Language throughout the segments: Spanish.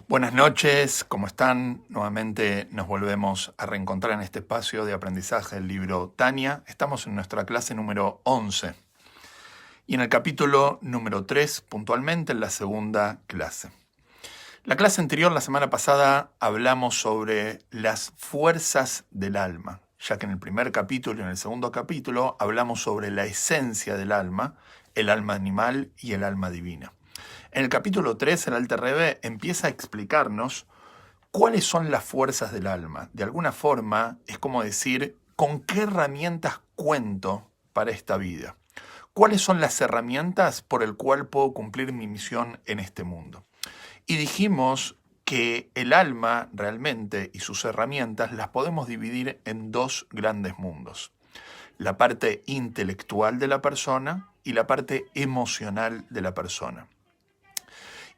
Buenas noches, ¿cómo están? Nuevamente nos volvemos a reencontrar en este espacio de aprendizaje del libro Tania. Estamos en nuestra clase número 11 y en el capítulo número 3, puntualmente en la segunda clase. La clase anterior, la semana pasada, hablamos sobre las fuerzas del alma, ya que en el primer capítulo y en el segundo capítulo hablamos sobre la esencia del alma, el alma animal y el alma divina. En el capítulo 3, el Alter Rebbe empieza a explicarnos cuáles son las fuerzas del alma. De alguna forma, es como decir, ¿con qué herramientas cuento para esta vida? ¿Cuáles son las herramientas por el cual puedo cumplir mi misión en este mundo? Y dijimos que el alma realmente y sus herramientas las podemos dividir en dos grandes mundos. La parte intelectual de la persona y la parte emocional de la persona.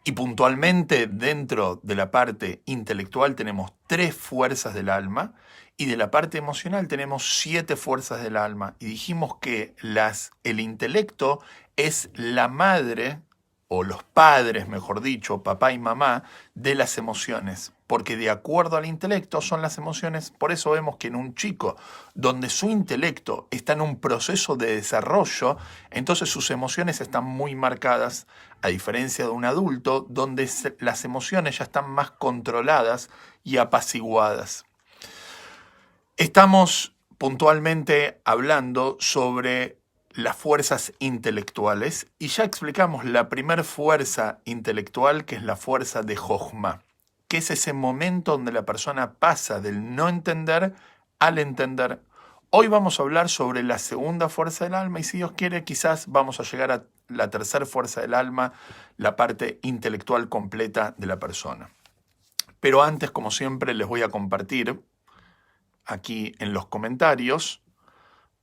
Y puntualmente dentro de la parte intelectual tenemos 3 fuerzas del alma y de la parte emocional tenemos 7 fuerzas del alma. Y dijimos que el intelecto es la madre, o los padres, mejor dicho, papá y mamá, de las emociones. Porque de acuerdo al intelecto son las emociones. Por eso vemos que en un chico donde su intelecto está en un proceso de desarrollo, entonces sus emociones están muy marcadas, a diferencia de un adulto donde las emociones ya están más controladas y apaciguadas. Estamos puntualmente hablando sobre las fuerzas intelectuales y ya explicamos la primera fuerza intelectual, que es la fuerza de Jochma, que es ese momento donde la persona pasa del no entender al entender. Hoy vamos a hablar sobre la segunda fuerza del alma y si Dios quiere quizás vamos a llegar a la tercera fuerza del alma, la parte intelectual completa de la persona. Pero antes, como siempre, les voy a compartir aquí en los comentarios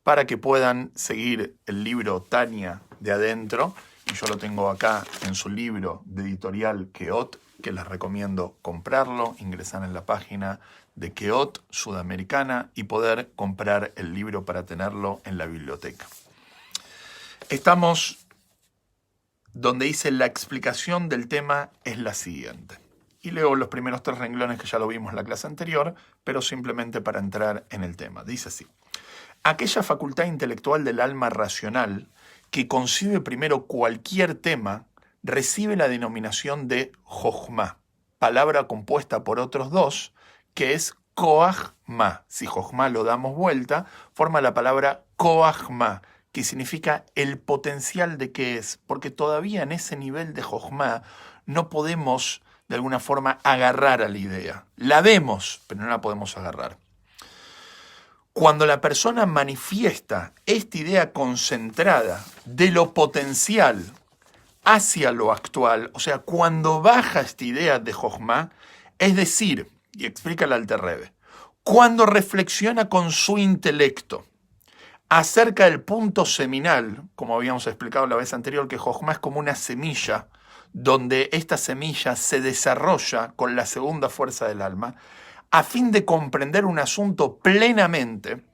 para que puedan seguir el libro Tania de adentro, y yo lo tengo acá en su libro de editorial Keot, que les recomiendo comprarlo, ingresar en la página de Keot Sudamericana y poder comprar el libro para tenerlo en la biblioteca. Estamos donde dice la explicación del tema es la siguiente. Y leo los primeros 3 renglones que ya lo vimos en la clase anterior, pero simplemente para entrar en el tema. Dice así: aquella facultad intelectual del alma racional que concibe primero cualquier tema recibe la denominación de Jochma, palabra compuesta por otros 2, que es Koach Ma. Si Jochma lo damos vuelta, forma la palabra Koach Ma, que significa el potencial de qué es, porque todavía en ese nivel de Jochma no podemos de alguna forma agarrar a la idea. La vemos, pero no la podemos agarrar. Cuando la persona manifiesta esta idea concentrada de lo potencial hacia lo actual, o sea, cuando baja esta idea de Jochma, es decir, y explica el Alter Rebbe, cuando reflexiona con su intelecto acerca del punto seminal, como habíamos explicado la vez anterior, que Jochma es como una semilla, donde esta semilla se desarrolla con la segunda fuerza del alma, a fin de comprender un asunto plenamente,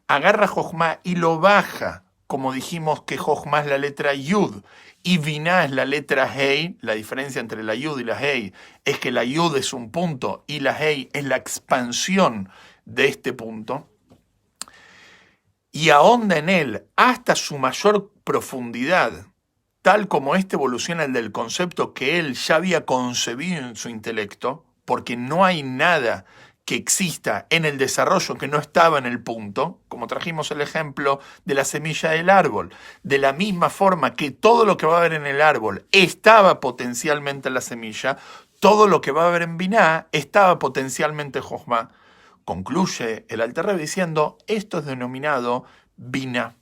agarra Jochma y lo baja, como dijimos que Jochma es la letra Yud y Binah es la letra Hei. La diferencia entre la Yud y la Hei es que la Yud es un punto y la Hei es la expansión de este punto, y ahonda en él hasta su mayor profundidad, tal como este evoluciona el del concepto que él ya había concebido en su intelecto, porque no hay nada que exista en el desarrollo que no estaba en el punto, como trajimos el ejemplo de la semilla del árbol. De la misma forma que todo lo que va a haber en el árbol estaba potencialmente en la semilla, todo lo que va a haber en Binah estaba potencialmente en Jochma. Concluye el Alter Rebbe diciendo, esto es denominado Binah.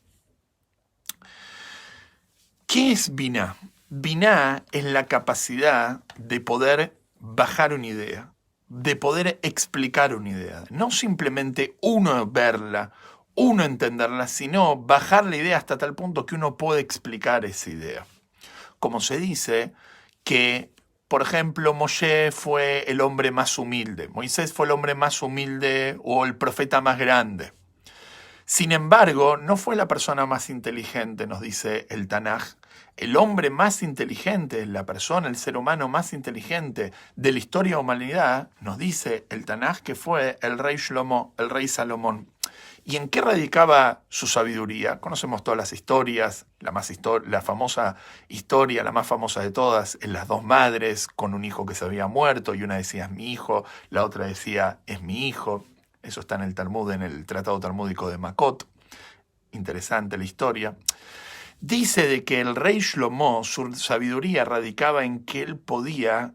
¿Qué es Binah? Binah es la capacidad de poder bajar una idea, de poder explicar una idea. No simplemente uno verla, uno entenderla, sino bajar la idea hasta tal punto que uno puede explicar esa idea. Como se dice que, por ejemplo, Moshe fue el hombre más humilde, Moisés fue el hombre más humilde o el profeta más grande. Sin embargo, no fue la persona más inteligente, nos dice el Tanaj, El hombre más inteligente, la persona, el ser humano más inteligente de la historia de la humanidad, nos dice el Tanaj que fue el rey Shlomo, el rey Salomón. ¿Y en qué radicaba su sabiduría? Conocemos todas las historias, la famosa historia, la más famosa de todas, en las dos madres con un hijo que se había muerto y una decía es mi hijo, la otra decía es mi hijo. Eso está en el Talmud, en el Tratado Talmúdico de Makot. Interesante la historia. Dice de que el rey Shlomo, su sabiduría radicaba en que él podía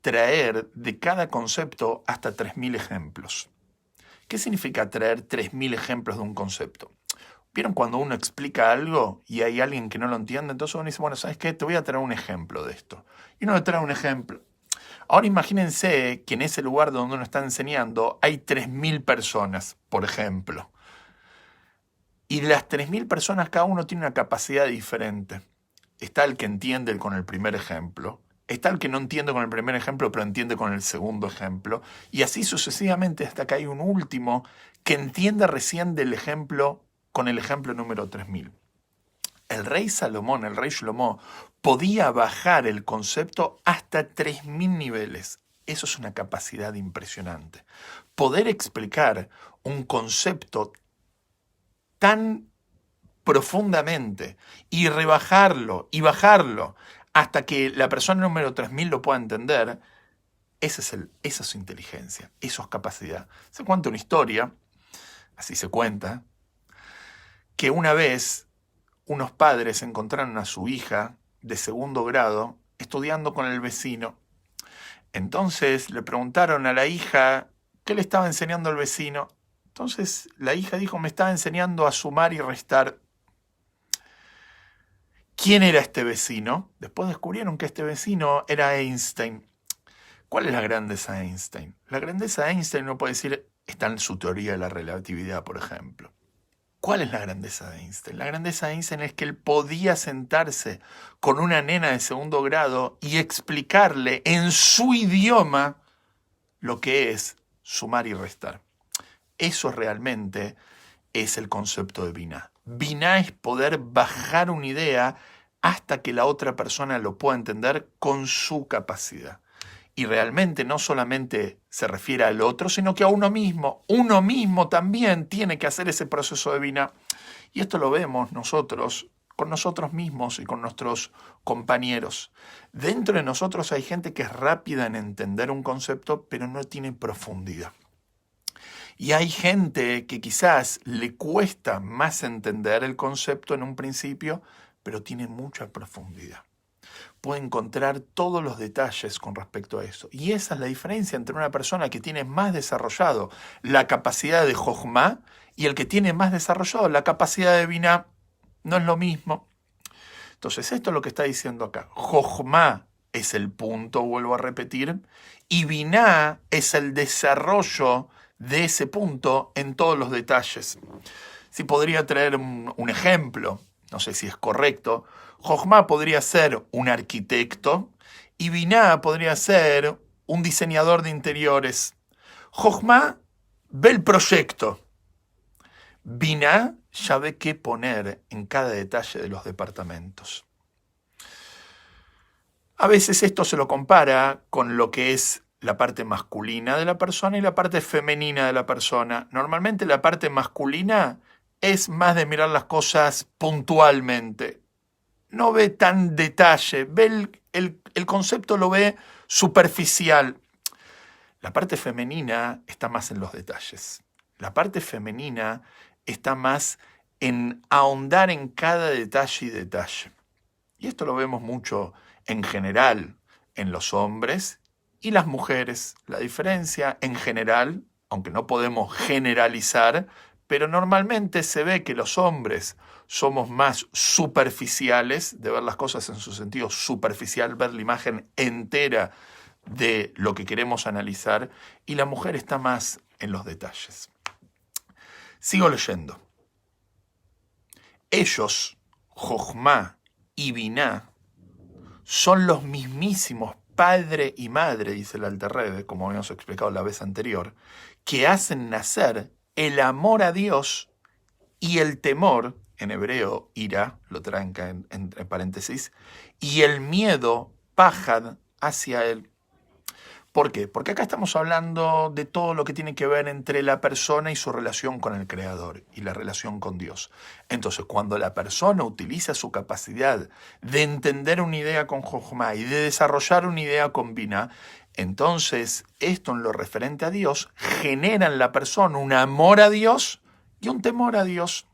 traer de cada concepto hasta 3.000 ejemplos. ¿Qué significa traer 3.000 ejemplos de un concepto? ¿Vieron cuando uno explica algo y hay alguien que no lo entiende? Entonces uno dice, bueno, ¿sabes qué? Te voy a traer un ejemplo de esto. Y uno le trae un ejemplo. Ahora imagínense que en ese lugar donde uno está enseñando hay 3.000 personas, por ejemplo. Y de las 3.000 personas, cada uno tiene una capacidad diferente. Está el que entiende con el primer ejemplo. Está el que no entiende con el primer ejemplo, pero entiende con el segundo ejemplo. Y así sucesivamente hasta que hay un último que entiende recién del ejemplo con el ejemplo número 3.000. El rey Salomón, el rey Shlomo, podía bajar el concepto hasta 3.000 niveles. Eso es una capacidad impresionante. Poder explicar un concepto tan profundamente y rebajarlo y bajarlo hasta que la persona número 3.000 lo pueda entender, esa es su inteligencia, eso es capacidad. Se cuenta una historia, así se cuenta, que una vez unos padres encontraron a su hija de segundo grado estudiando con el vecino. Entonces le preguntaron a la hija qué le estaba enseñando el vecino. Entonces la hija dijo, me estaba enseñando a sumar y restar. ¿Quién era este vecino? Después descubrieron que este vecino era Einstein. ¿Cuál es la grandeza de Einstein? La grandeza de Einstein, uno puede decir, está en su teoría de la relatividad, por ejemplo. ¿Cuál es la grandeza de Einstein? La grandeza de Einstein es que él podía sentarse con una nena de segundo grado y explicarle en su idioma lo que es sumar y restar. Eso realmente es el concepto de Binah. Binah es poder bajar una idea hasta que la otra persona lo pueda entender con su capacidad. Y realmente no solamente se refiere al otro, sino que a uno mismo. Uno mismo también tiene que hacer ese proceso de Binah. Y esto lo vemos nosotros, con nosotros mismos y con nuestros compañeros. Dentro de nosotros hay gente que es rápida en entender un concepto, pero no tiene profundidad. Y hay gente que quizás le cuesta más entender el concepto en un principio, pero tiene mucha profundidad. Puede encontrar todos los detalles con respecto a eso. Y esa es la diferencia entre una persona que tiene más desarrollado la capacidad de Jochma y el que tiene más desarrollado la capacidad de Binah. No es lo mismo. Entonces, esto es lo que está diciendo acá. Jochma es el punto, vuelvo a repetir, y Binah es el desarrollo de ese punto en todos los detalles. Si podría traer un ejemplo, no sé si es correcto, Jochma podría ser un arquitecto y Binah podría ser un diseñador de interiores. Jochma ve el proyecto. Binah ya ve qué poner en cada detalle de los departamentos. A veces esto se lo compara con lo que es la parte masculina de la persona y la parte femenina de la persona. Normalmente la parte masculina es más de mirar las cosas puntualmente. No ve tan detalle, ve el concepto lo ve superficial. La parte femenina está más en los detalles. La parte femenina está más en ahondar en cada detalle y detalle. Y esto lo vemos mucho en general en los hombres y las mujeres. La diferencia en general, aunque no podemos generalizar, pero normalmente se ve que los hombres somos más superficiales, de ver las cosas en su sentido superficial, ver la imagen entera de lo que queremos analizar, y la mujer está más en los detalles. Sigo leyendo. Ellos, Jochma y Binah, son los mismísimos padre y madre, dice el Alter Rebbe, como habíamos explicado la vez anterior, que hacen nacer el amor a Dios y el temor en hebreo, ira, lo tranca entre paréntesis, y el miedo, pajad, hacia él. ¿Por qué? Porque acá estamos hablando de todo lo que tiene que ver entre la persona y su relación con el Creador y la relación con Dios. Entonces, cuando la persona utiliza su capacidad de entender una idea con Jochma y de desarrollar una idea con Binah, entonces esto en lo referente a Dios genera en la persona un amor a Dios y un temor a Dios.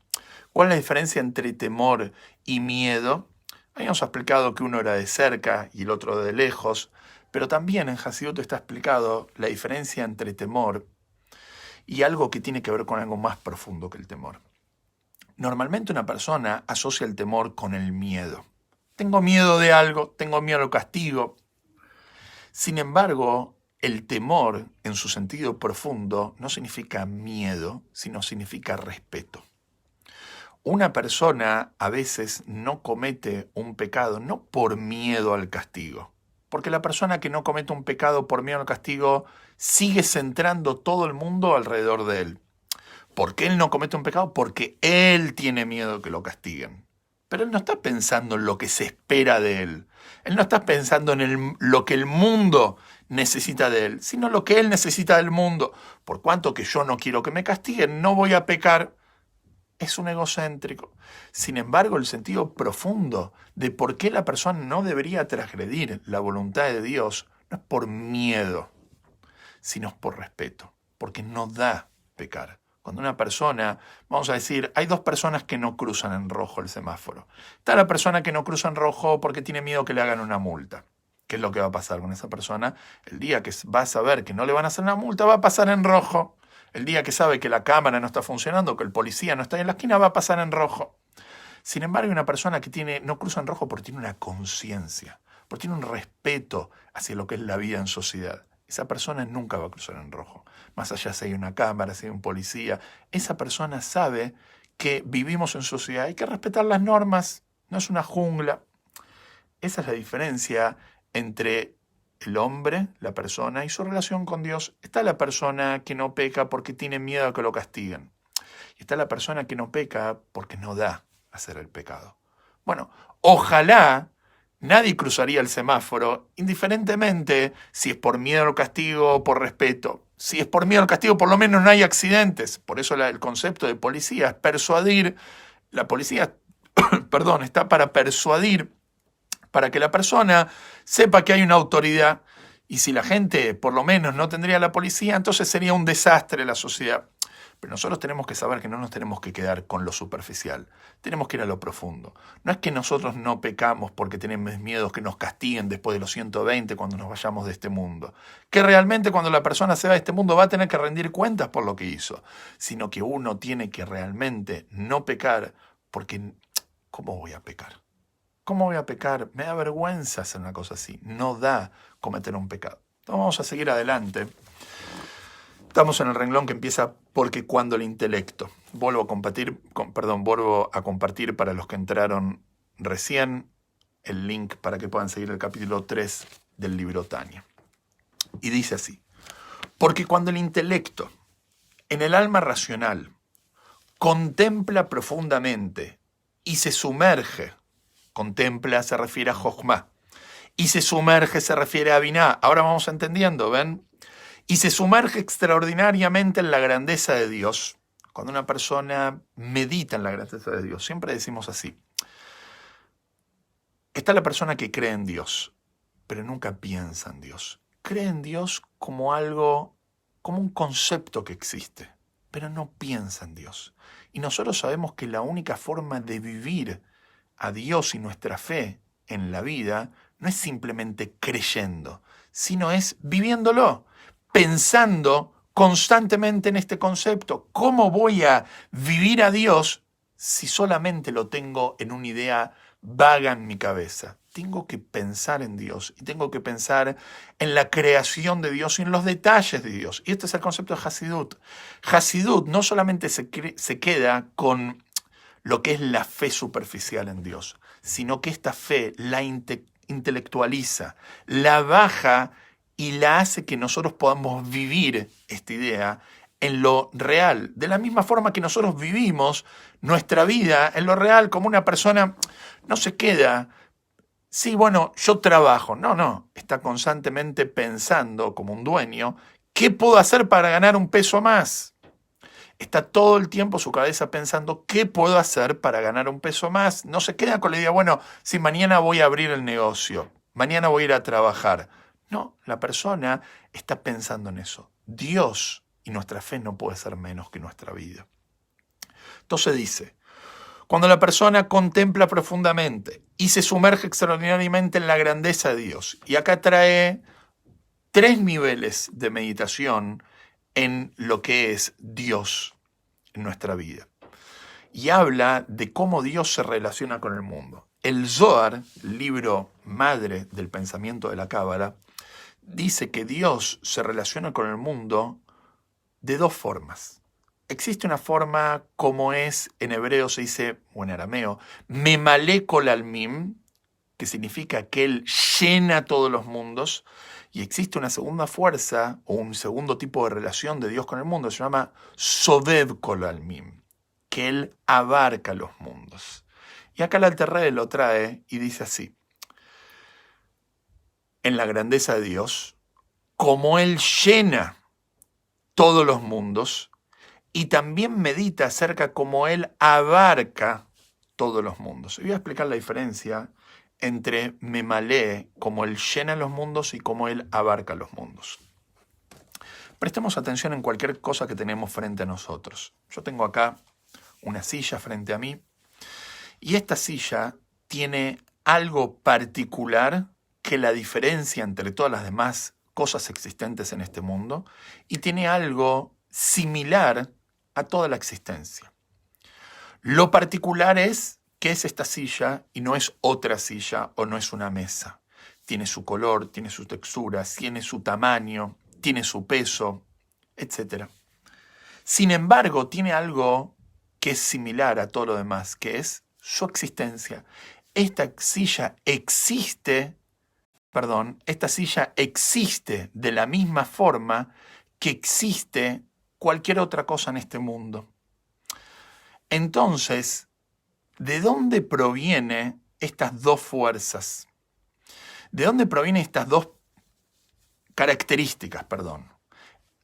¿Cuál es la diferencia entre temor y miedo? Habíamos explicado que uno era de cerca y el otro de lejos. Pero también en Hasidut está explicado la diferencia entre temor y algo que tiene que ver con algo más profundo que el temor. Normalmente una persona asocia el temor con el miedo. Tengo miedo de algo, tengo miedo al castigo. Sin embargo, el temor en su sentido profundo no significa miedo, sino significa respeto. Una persona a veces no comete un pecado no por miedo al castigo, porque la persona que no comete un pecado por miedo al castigo sigue centrando todo el mundo alrededor de él. ¿Por qué él no comete un pecado? Porque él tiene miedo que lo castiguen. Pero él no está pensando en lo que se espera de él. Él no está pensando en lo que el mundo necesita de él, sino lo que él necesita del mundo. Por cuanto que yo no quiero que me castiguen, no voy a pecar. Es un egocéntrico. Sin embargo, el sentido profundo de por qué la persona no debería transgredir la voluntad de Dios no es por miedo, sino es por respeto, porque no da pecar. Cuando una persona, vamos a decir, hay dos personas que no cruzan en rojo el semáforo. Está la persona que no cruza en rojo porque tiene miedo que le hagan una multa. ¿Qué es lo que va a pasar con esa persona? El día que va a saber que no le van a hacer una multa, va a pasar en rojo. El día que sabe que la cámara no está funcionando, que el policía no está en la esquina, va a pasar en rojo. Sin embargo, hay una persona que no cruza en rojo porque tiene una conciencia, porque tiene un respeto hacia lo que es la vida en sociedad. Esa persona nunca va a cruzar en rojo. Más allá si hay una cámara, si hay un policía, esa persona sabe que vivimos en sociedad, hay que respetar las normas, no es una jungla. Esa es la diferencia entre el hombre, la persona y su relación con Dios. Está la persona que no peca porque tiene miedo a que lo castiguen. Y está la persona que no peca porque no da a hacer el pecado. Bueno, ojalá nadie cruzaría el semáforo, indiferentemente si es por miedo al castigo o por respeto. Si es por miedo al castigo, por lo menos no hay accidentes. Por eso el concepto de policía es persuadir. La policía, perdón, está para persuadir, para que la persona sepa que hay una autoridad, y si la gente por lo menos no tendría la policía, entonces sería un desastre la sociedad. Pero nosotros tenemos que saber que no nos tenemos que quedar con lo superficial, tenemos que ir a lo profundo. No es que nosotros no pecamos porque tenemos miedo que nos castiguen después de los 120 cuando nos vayamos de este mundo, que realmente cuando la persona se va de este mundo va a tener que rendir cuentas por lo que hizo, sino que uno tiene que realmente no pecar, porque ¿cómo voy a pecar? ¿Cómo voy a pecar? Me da vergüenza hacer una cosa así. No da cometer un pecado. Entonces vamos a seguir adelante. Estamos en el renglón que empieza porque cuando el intelecto. Vuelvo a compartir para los que entraron recién el link para que puedan seguir el capítulo 3 del libro Tania. Y dice así: porque cuando el intelecto en el alma racional contempla profundamente y se sumerge, contempla se refiere a Jochma, y se sumerge se refiere a Binah. Ahora vamos entendiendo, ¿ven? Y se sumerge extraordinariamente en la grandeza de Dios. Cuando una persona medita en la grandeza de Dios, siempre decimos así: está la persona que cree en Dios, pero nunca piensa en Dios. Cree en Dios como algo, como un concepto que existe, pero no piensa en Dios. Y nosotros sabemos que la única forma de vivir a Dios y nuestra fe en la vida no es simplemente creyendo, sino es viviéndolo, pensando constantemente en este concepto. ¿Cómo voy a vivir a Dios si solamente lo tengo en una idea vaga en mi cabeza? Tengo que pensar en Dios y tengo que pensar en la creación de Dios y en los detalles de Dios. Y este es el concepto de Hasidut. Hasidut no solamente se queda con lo que es la fe superficial en Dios, sino que esta fe la intelectualiza, la baja y la hace que nosotros podamos vivir esta idea en lo real, de la misma forma que nosotros vivimos nuestra vida en lo real, como una persona no se queda, sí, bueno, yo trabajo, no, está constantemente pensando como un dueño, ¿qué puedo hacer para ganar un peso más? Está todo el tiempo su cabeza pensando, ¿qué puedo hacer para ganar un peso más? No se queda con la idea, bueno, si mañana voy a abrir el negocio, mañana voy a ir a trabajar. No, la persona está pensando en eso. Dios y nuestra fe no puede ser menos que nuestra vida. Entonces dice, cuando la persona contempla profundamente y se sumerge extraordinariamente en la grandeza de Dios, y acá trae 3 niveles de meditación en lo que es Dios en nuestra vida. Y habla de cómo Dios se relaciona con el mundo. El Zohar, libro madre del pensamiento de la Cábala, dice que Dios se relaciona con el mundo de 2 formas. Existe una forma como es, en hebreo se dice, o en arameo, Memalé kol almim, que significa que Él llena todos los mundos, y existe una segunda fuerza, o un segundo tipo de relación de Dios con el mundo, se llama Sobev kol almim, que Él abarca los mundos. Y acá el Alter Rebbe lo trae y dice así, en la grandeza de Dios, como Él llena todos los mundos, y también medita acerca cómo Él abarca todos los mundos. Y voy a explicar la diferencia entre Memalé, cómo Él llena los mundos, y cómo Él abarca los mundos. Prestemos atención en cualquier cosa que tenemos frente a nosotros. Yo tengo acá una silla frente a mí, y esta silla tiene algo particular que la diferencia entre todas las demás cosas existentes en este mundo, y tiene algo similar a toda la existencia. Lo particular es que es esta silla y no es otra silla o no es una mesa. Tiene su color, tiene sus texturas, tiene su tamaño, tiene su peso, etc. Sin embargo, tiene algo que es similar a todo lo demás, que es su existencia. Esta silla existe de la misma forma que existe cualquier otra cosa en este mundo. Entonces, ¿de dónde provienen estas 2 fuerzas? ¿De dónde provienen estas 2 características?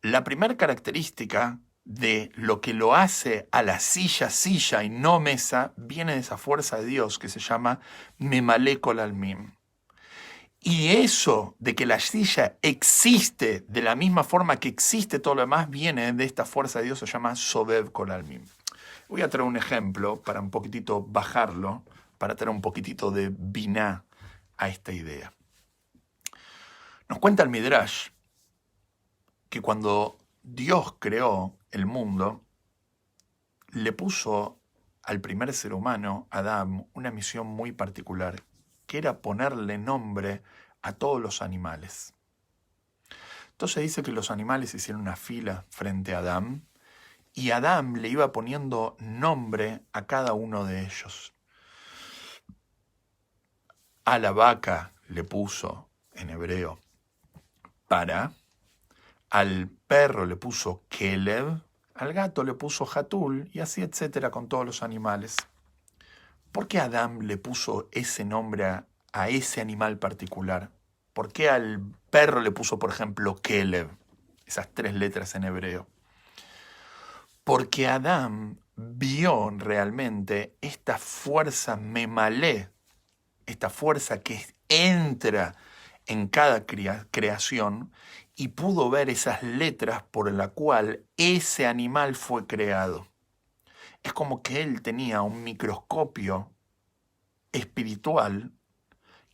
La primera característica de lo que lo hace a la silla y no mesa viene de esa fuerza de Dios que se llama Memalé kol almim. Y eso de que la silla existe de la misma forma que existe todo lo demás viene de esta fuerza de Dios, se llama Sobev kol almim. Voy a traer un ejemplo para un poquitito bajarlo, para traer un poquitito de biná a esta idea. Nos cuenta el Midrash que cuando Dios creó el mundo, le puso al primer ser humano, Adán, una misión muy particular, que era ponerle nombre a todos los animales. Entonces dice que los animales hicieron una fila frente a Adán, y Adán le iba poniendo nombre a cada uno de ellos. A la vaca le puso, en hebreo, para, al perro le puso Kelev, al gato le puso Hatul, y así etcétera con todos los animales. ¿Por qué Adán le puso ese nombre a ese animal particular? ¿Por qué al perro le puso, por ejemplo, Kelev? Esas 3 letras en hebreo. Porque Adán vio realmente esta fuerza memalé, esta fuerza que entra en cada creación, y pudo ver esas letras por la cual ese animal fue creado. Es como que él tenía un microscopio espiritual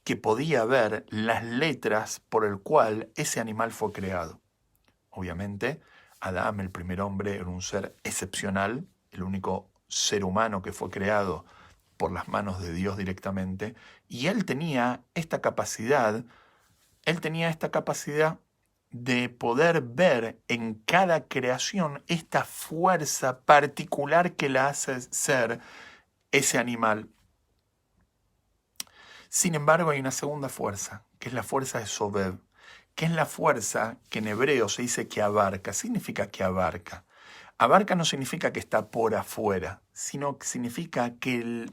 que podía ver las letras por el cual ese animal fue creado. Obviamente, Adán, el primer hombre, era un ser excepcional, el único ser humano que fue creado por las manos de Dios directamente, y él tenía esta capacidad de poder ver en cada creación esta fuerza particular que la hace ser ese animal. Sin embargo, hay una segunda fuerza, que es la fuerza de Sobev, que es la fuerza que en hebreo se dice que abarca. Significa que abarca. Abarca no significa que está por afuera, sino que significa que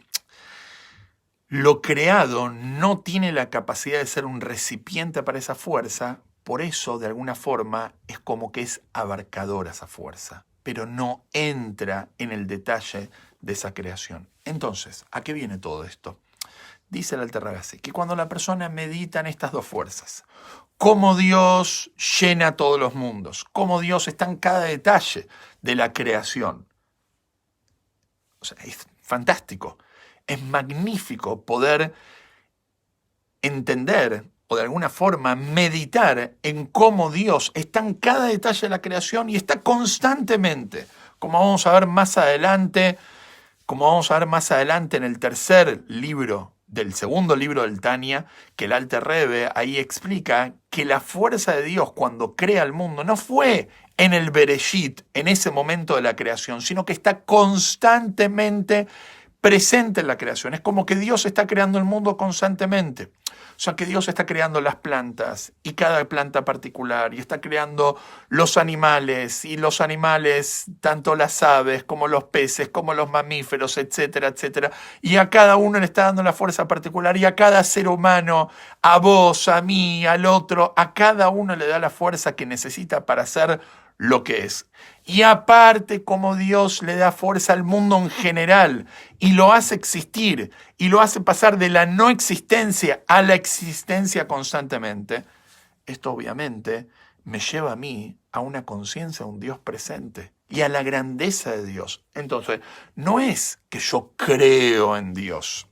lo creado no tiene la capacidad de ser un recipiente para esa fuerza, por eso de alguna forma es como que es abarcadora esa fuerza, pero no entra en el detalle de esa creación. Entonces, ¿a qué viene todo esto? Dice el Alter Rebbe que cuando la persona medita en estas dos fuerzas, cómo Dios llena todos los mundos, cómo Dios está en cada detalle de la creación. O sea, es fantástico, es magnífico poder entender o de alguna forma meditar en cómo Dios está en cada detalle de la creación y está constantemente, como vamos a ver más adelante, en el tercer libro del segundo libro del Tania, que el Alter Rebbe ahí explica que la fuerza de Dios cuando crea el mundo no fue en el Bereshit, en ese momento de la creación, sino que está constantemente presente en la creación. Es como que Dios está creando el mundo constantemente. O sea, que Dios está creando las plantas y cada planta particular y está creando los animales y los animales, tanto las aves como los peces, como los mamíferos, etcétera, etcétera. Y a cada uno le está dando la fuerza particular y a cada ser humano, a vos, a mí, al otro, a cada uno le da la fuerza que necesita para ser lo que es. Y aparte, como Dios le da fuerza al mundo en general y lo hace existir y lo hace pasar de la no existencia a la existencia constantemente, esto obviamente me lleva a mí a una conciencia de un Dios presente y a la grandeza de Dios. Entonces, no es que yo creo en Dios.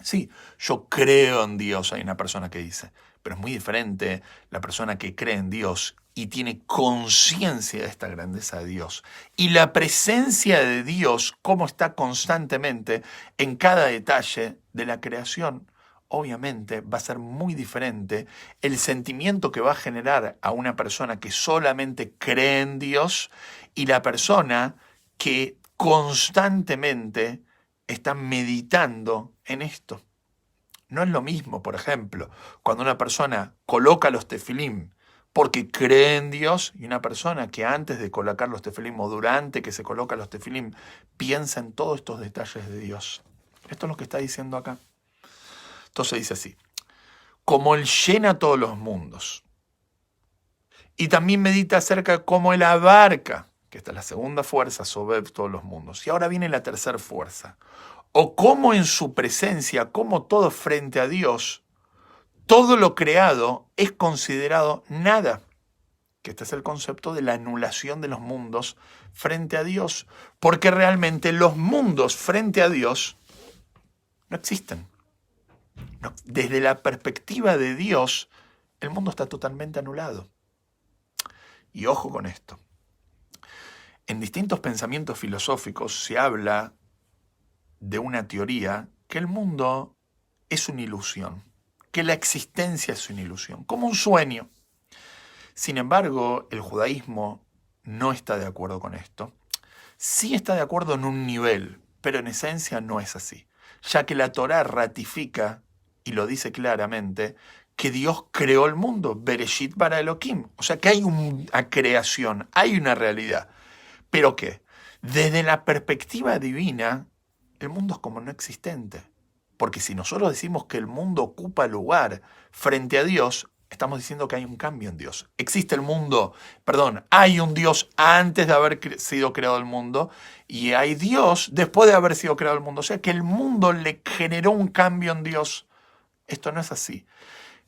Sí, yo creo en Dios, hay una persona que dice, pero es muy diferente la persona que cree en Dios y tiene conciencia de esta grandeza de Dios. Y la presencia de Dios, como está constantemente en cada detalle de la creación, obviamente va a ser muy diferente el sentimiento que va a generar a una persona que solamente cree en Dios y la persona que constantemente está meditando en esto. No es lo mismo, por ejemplo, cuando una persona coloca los tefilim porque cree en Dios y una persona que antes de colocar los tefilim o durante que se coloca los tefilim piensa en todos estos detalles de Dios. Esto es lo que está diciendo acá. Entonces dice así, como Él llena todos los mundos y también medita acerca de cómo Él abarca, que esta es la segunda fuerza sobre todos los mundos. Y ahora viene la tercera fuerza. O cómo en su presencia, como todo frente a Dios, todo lo creado es considerado nada. Que este es el concepto de la anulación de los mundos frente a Dios. Porque realmente los mundos frente a Dios no existen. No, desde la perspectiva de Dios, el mundo está totalmente anulado. Y ojo con esto. En distintos pensamientos filosóficos se habla de una teoría que el mundo es una ilusión, que la existencia es una ilusión, como un sueño. Sin embargo, el judaísmo no está de acuerdo con esto. Sí está de acuerdo en un nivel, pero en esencia no es así, ya que la Torá ratifica, y lo dice claramente, que Dios creó el mundo, Bereshit bara Elohim, o sea que hay una creación, hay una realidad. ¿Pero qué? Desde la perspectiva divina, el mundo es como no existente. Porque si nosotros decimos que el mundo ocupa lugar frente a Dios, estamos diciendo que hay un cambio en Dios. Existe el mundo, hay un Dios antes de haber sido creado el mundo y hay Dios después de haber sido creado el mundo. O sea que el mundo le generó un cambio en Dios. Esto no es así.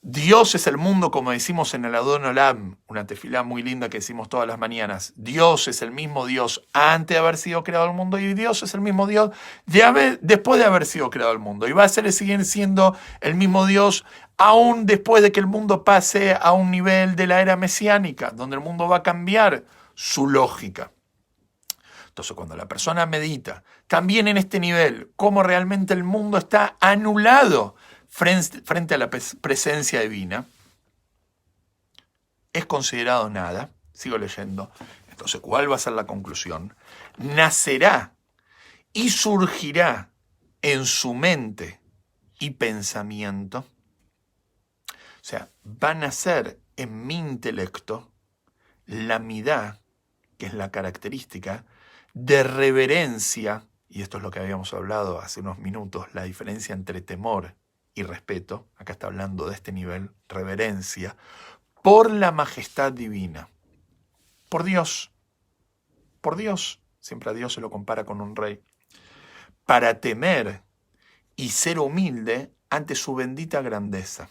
Dios es el mundo, como decimos en el Adon Olam, una tefilá muy linda que decimos todas las mañanas. Dios es el mismo Dios antes de haber sido creado el mundo y Dios es el mismo Dios después de haber sido creado el mundo. Y va a seguir siendo el mismo Dios aún después de que el mundo pase a un nivel de la era mesiánica, donde el mundo va a cambiar su lógica. Entonces, cuando la persona medita, también en este nivel, cómo realmente el mundo está anulado frente a la presencia divina, es considerado nada. Sigo leyendo. Entonces, ¿cuál va a ser la conclusión? Nacerá y surgirá en su mente y pensamiento. O sea, va a nacer en mi intelecto la midá que es la característica de reverencia, y esto es lo que habíamos hablado hace unos minutos, la diferencia entre temor y respeto, acá está hablando de este nivel, reverencia, por la majestad divina, por Dios, siempre a Dios se lo compara con un rey, para temer y ser humilde ante su bendita grandeza.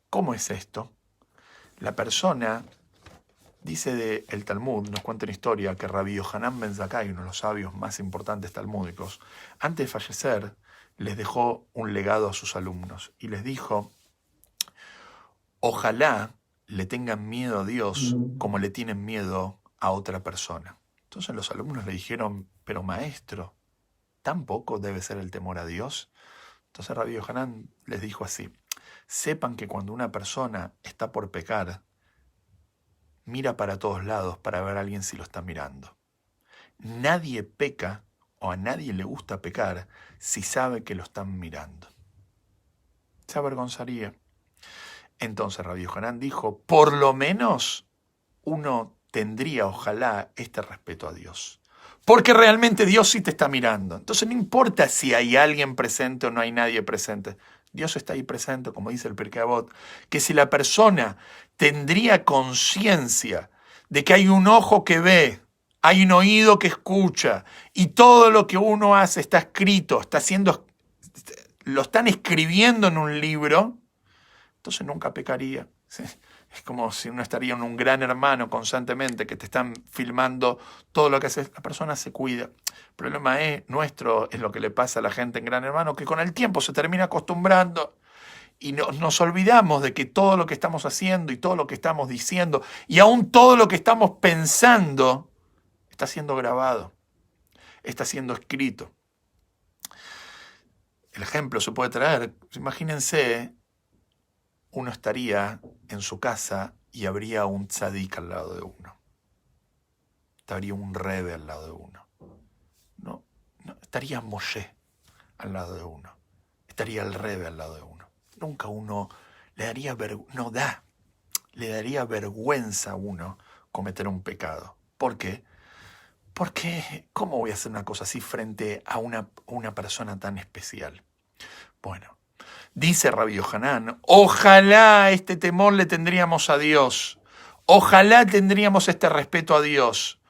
¿Cómo es esto? La persona, dice el Talmud, nos cuenta una historia, que Rabbi Yohanan ben Zakkai, uno de los sabios más importantes talmúdicos, antes de fallecer, les dejó un legado a sus alumnos y les dijo, ojalá le tengan miedo a Dios como le tienen miedo a otra persona. Entonces los alumnos le dijeron, pero maestro, ¿tan poco debe ser el temor a Dios? Entonces Rabbi Yohanan les dijo así, sepan que cuando una persona está por pecar, mira para todos lados para ver a alguien si lo está mirando. Nadie peca o a nadie le gusta pecar si sabe que lo están mirando. Se avergonzaría. Entonces Rabbi Yohanan dijo, por lo menos uno tendría, ojalá, este respeto a Dios. Porque realmente Dios sí te está mirando. Entonces no importa si hay alguien presente o no hay nadie presente. Dios está ahí presente, como dice el Pirkei Avot, que si la persona tendría conciencia de que hay un ojo que ve, hay un oído que escucha, y todo lo que uno hace está escrito, lo están escribiendo en un libro, entonces nunca pecaría. Es como si uno estaría en un gran hermano constantemente que te están filmando todo lo que haces. La persona se cuida. El problema nuestro es lo que le pasa a la gente en Gran Hermano, que con el tiempo se termina acostumbrando y nos olvidamos de que todo lo que estamos haciendo y todo lo que estamos diciendo y aún todo lo que estamos pensando está siendo grabado, está siendo escrito. El ejemplo se puede traer, imagínense, uno estaría en su casa y habría un tzadik al lado de uno. Estaría un rebe al lado de uno. No, estaría Moshe al lado de uno. Estaría el rebe al lado de uno. Nunca uno le daría vergüenza a uno cometer un pecado. ¿Por qué? Porque, ¿cómo voy a hacer una cosa así frente a una persona tan especial? Bueno, dice Rabbi Yohanan, ojalá este temor le tendríamos a Dios. Ojalá tendríamos este respeto a Dios,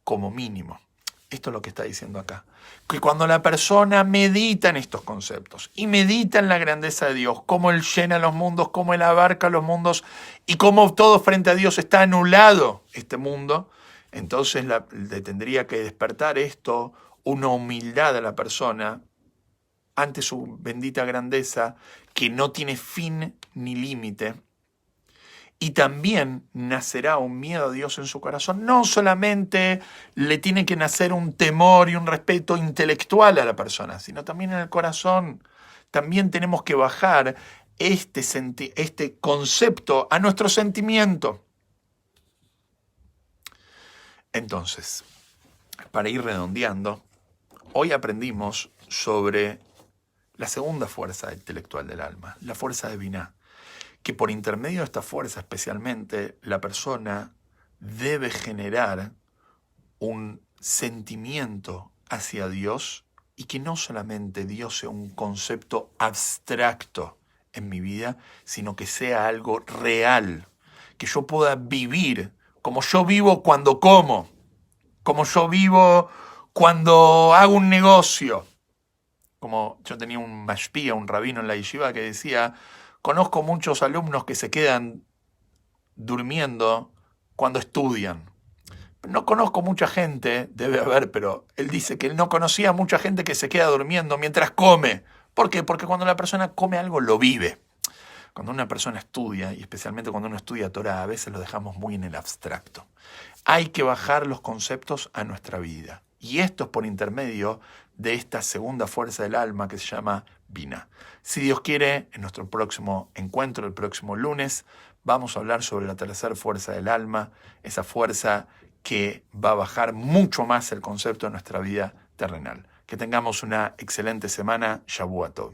como mínimo. Esto es lo que está diciendo acá. Que cuando la persona medita en estos conceptos y medita en la grandeza de Dios, cómo Él llena los mundos, cómo Él abarca los mundos y cómo todo frente a Dios está anulado este mundo, entonces le tendría que despertar esto, una humildad a la persona ante su bendita grandeza que no tiene fin ni límite. Y también nacerá un miedo a Dios en su corazón. No solamente le tiene que nacer un temor y un respeto intelectual a la persona, sino también en el corazón. También tenemos que bajar este concepto a nuestro sentimiento. Entonces, para ir redondeando, hoy aprendimos sobre la segunda fuerza intelectual del alma, la fuerza de Biná, que por intermedio de esta fuerza especialmente la persona debe generar un sentimiento hacia Dios y que no solamente Dios sea un concepto abstracto en mi vida, sino que sea algo real, que yo pueda vivir como yo vivo cuando como, como yo vivo cuando hago un negocio. Como yo tenía un mashpia, un rabino en la yeshiva que decía, conozco muchos alumnos que se quedan durmiendo cuando estudian. No conozco mucha gente, debe haber, pero él dice que él no conocía a mucha gente que se queda durmiendo mientras come. ¿Por qué? Porque cuando la persona come algo lo vive. Cuando una persona estudia, y especialmente cuando uno estudia Torah, a veces lo dejamos muy en el abstracto. Hay que bajar los conceptos a nuestra vida. Y esto es por intermedio de esta segunda fuerza del alma que se llama Biná. Si Dios quiere, en nuestro próximo encuentro, el próximo lunes, vamos a hablar sobre la tercera fuerza del alma, esa fuerza que va a bajar mucho más el concepto de nuestra vida terrenal. Que tengamos una excelente semana. Shavua Tov.